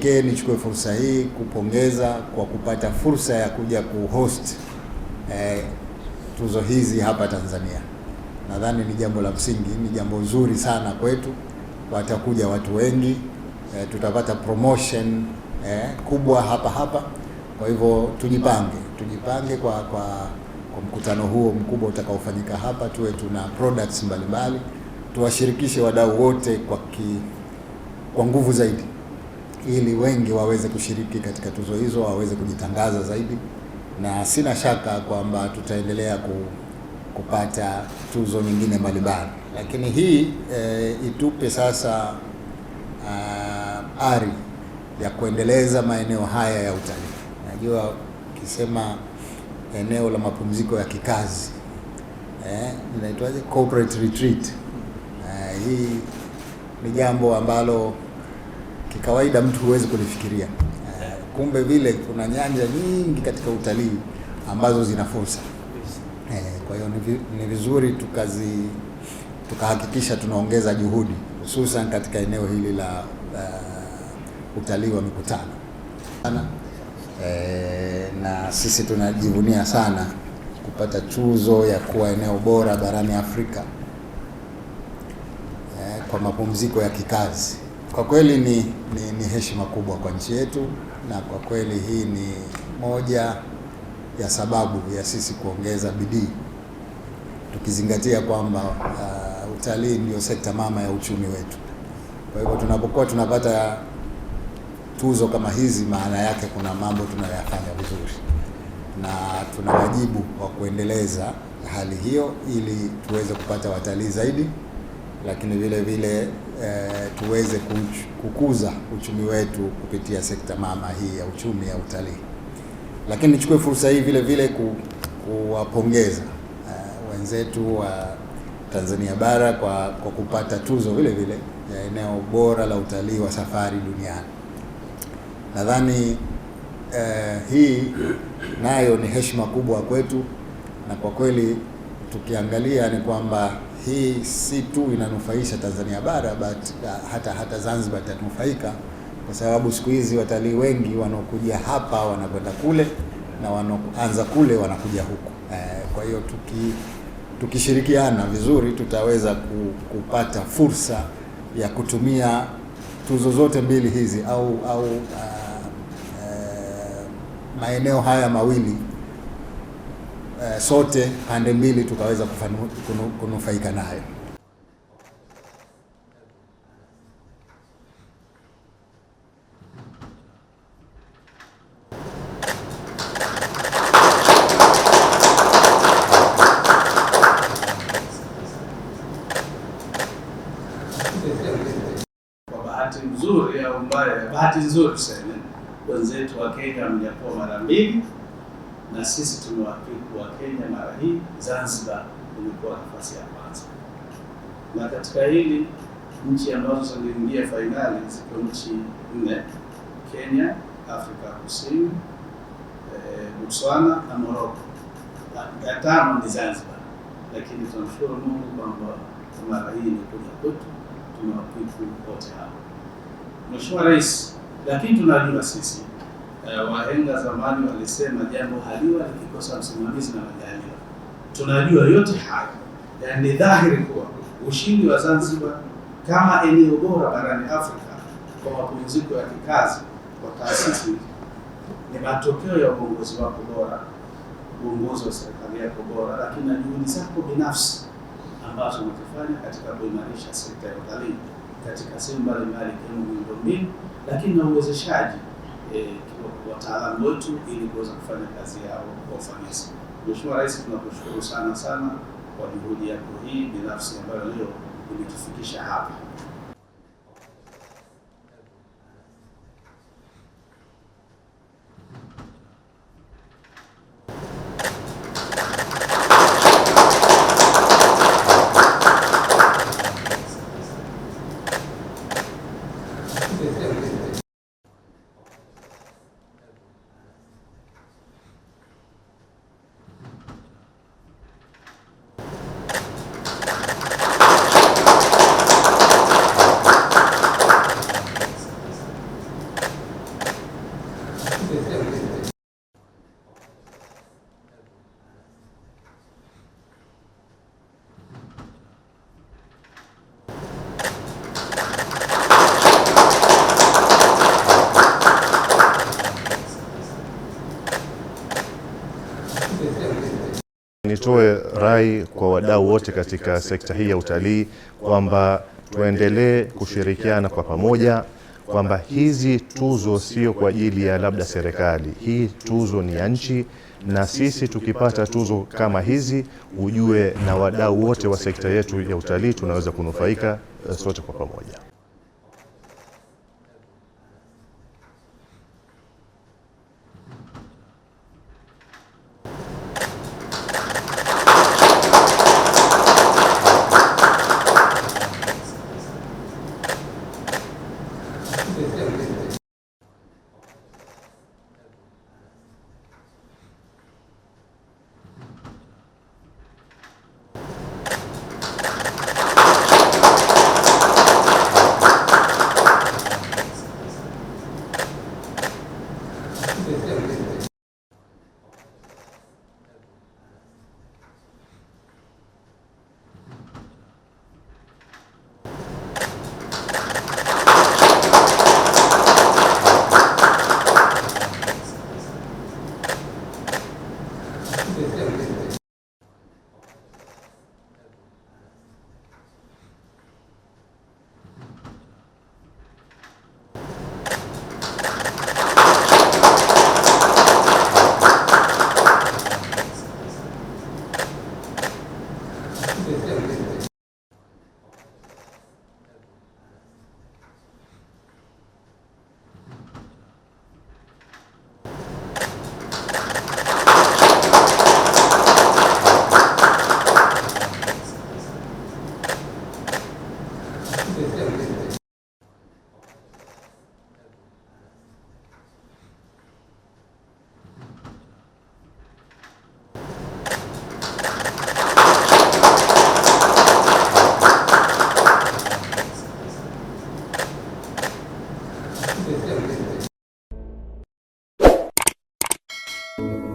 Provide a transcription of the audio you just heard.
kipekee nichukue fursa hii kupongeza kwa kupata fursa ya kuja kuhost tuzo hizi hapa Tanzania. Nadhani ni jambo la msingi, ni jambo zuri sana kwetu. Watakuja watu wengi, tutapata promotion kubwa hapa. Kwa hivyo tujipange kwa mkutano huo mkubwa utakaofanyika hapa, tuwe tuna products mbalimbali, tuwashirikishe wadau wote kwa nguvu zaidi, ili wengi waweze kushiriki katika tuzo hizo, waweze kujitangaza zaidi, na sina shaka kwamba tutaendelea kupata tuzo nyingine mbalimbali. Lakini hii itupe sasa ari ya kuendeleza maeneo haya ya utalii. Najua ukisema eneo la mapumziko ya kikazi inaitwaje, corporate retreat, hii ni jambo ambalo kikawaida mtu huwezi kulifikiria. Kumbe vile kuna nyanja nyingi katika utalii ambazo zina fursa. Kwa hiyo ni vizuri tukahakikisha tunaongeza juhudi, hususan katika eneo hili la utalii wa mikutano. Na sisi tunajivunia sana kupata tuzo ya kuwa eneo bora barani Afrika kwa mapumziko ya kikazi. Kwa kweli ni heshima kubwa kwa nchi yetu, na kwa kweli hii ni moja ya sababu ya sisi kuongeza bidii, tukizingatia kwamba utalii ndio sekta mama ya uchumi wetu. Kwa hivyo tunapokuwa tunapata tuzo kama hizi, maana yake kuna mambo tunayafanya vizuri, na tuna wajibu wa kuendeleza hali hiyo ili tuweze kupata watalii zaidi, lakini vile tuweze kukuza uchumi wetu kupitia sekta mama hii ya uchumi ya utalii. Lakini nichukue fursa hii vile kuwapongeza wenzetu wa Tanzania bara kwa kupata tuzo vile ya eneo bora la utalii wa safari duniani. Nadhani hii nayo ni heshima kubwa kwetu, na kwa kweli tukiangalia ni kwamba hii si tu inanufaisha Tanzania bara, but hata Zanzibar itanufaika, kwa sababu siku hizi watalii wengi wanaokuja hapa wanakwenda kule, na wanaanza kule wanakuja huku. Kwa hiyo tukishirikiana vizuri tutaweza kupata fursa ya kutumia tuzo zote mbili hizi au maeneo haya mawili, sote pande mbili tukaweza kunufaika nayo. Kwa bahati nzuri au mbaya, bahati nzuri tuseme, wenzetu wa Kenya wamekuwa mara mbili, na sisi tumewapiku wa Kenya mara hii. Zanzibar imekuwa nafasi ya kwanza, na katika hili nchi ambazo ziliingia fainali ziko nchi 4: Kenya, Afrika Kusini, Botswana na Morocco. Ya tano ni Zanzibar, lakini tunamshukuru Mungu kwamba mara hii imekuja kwetu, tumewapiku wote hao. Mheshimiwa Rais, lakini tunajua sisi wahenga zamani walisema jambo haliwa likikosa msimamizi na majaliwa. Tunajua yote haya, yani dhahiri kuwa ushindi wa Zanzibar kama eneo bora barani Afrika kwa mapumziko ya kikazi kwa taasisi ni matokeo ya uongozi wako bora, uongozi wa serikali yako bora, lakini na juhudi zako binafsi ambazo unazifanya katika kuimarisha sekta ya utalii katika sehemu mbalimbali ikiwemo miundombinu, lakini na uwezeshaji wataalamu wetu ili kuweza kufanya kazi yao kwa ufanisi. Mheshimiwa Rais, tunakushukuru sana kwa juhudi yako hii binafsi ambayo leo imetufikisha hapa. nitoe rai kwa wadau wote katika sekta hii ya utalii kwamba tuendelee kushirikiana kwa pamoja, kwamba hizi tuzo sio kwa ajili ya labda serikali. Hii tuzo ni ya nchi, na sisi tukipata tuzo kama hizi, ujue na wadau wote wa sekta yetu ya utalii tunaweza kunufaika sote kwa pamoja. Thank you.